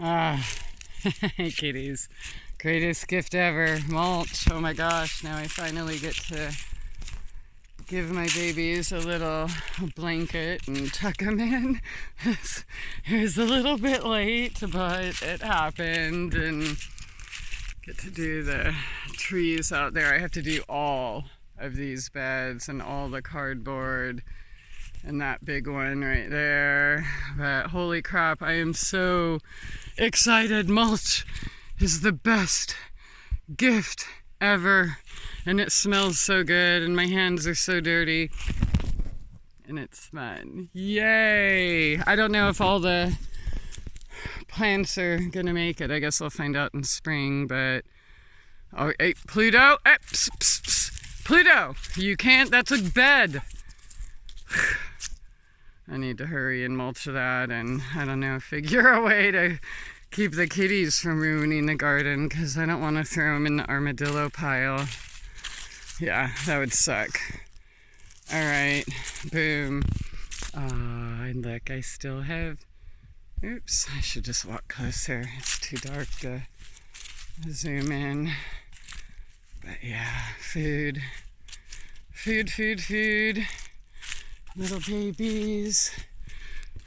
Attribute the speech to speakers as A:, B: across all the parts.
A: Ah, kitties. Greatest gift ever. Mulch. Oh my gosh, now I finally get to give my babies a little blanket and tuck them in. It was a little bit late, but it happened, and get to do the trees out there. I have to do all of these beds and all the cardboard and that big one right there. But holy crap, I am so excited. Mulch is the best gift ever, and it smells so good, and my hands are so dirty, and it's fun. Yay! I don't know if all the plants are gonna make it. I guess I'll find out in spring. But oh, hey, Pluto, hey, psst, psst, psst. Pluto, you can't, that's a bed. I need to hurry and mulch that, and I don't know, figure a way to keep the kitties from ruining the garden, because I don't want to throw them in the armadillo pile. Yeah, that would suck. All right, boom. And look, I still have, oops, I should just walk closer. It's too dark to zoom in. But yeah, food. Little babies,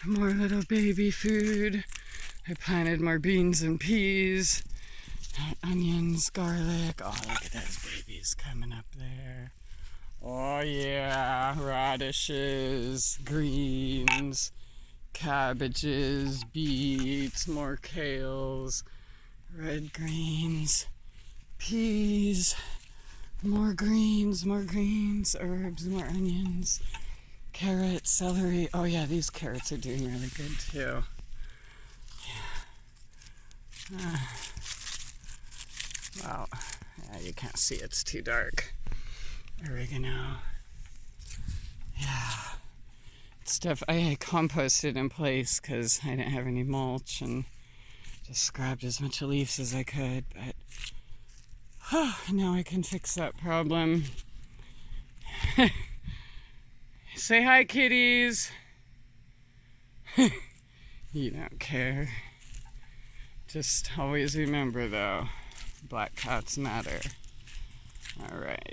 A: more little baby food. I planted more beans and peas, onions, garlic. Oh, look at those babies coming up there. Oh yeah, radishes, greens, cabbages, beets, more kales, red greens, peas, more greens, herbs, more onions, carrots, celery. Oh yeah, these carrots are doing really good too. Wow, yeah, you can't see, it's too dark. Oregano. Yeah. Stuff I had composted in place because I didn't have any mulch, and just grabbed as much leaves as I could, but now I can fix that problem. Say hi, kitties. You don't care. Just always remember, though, black cats matter. All right.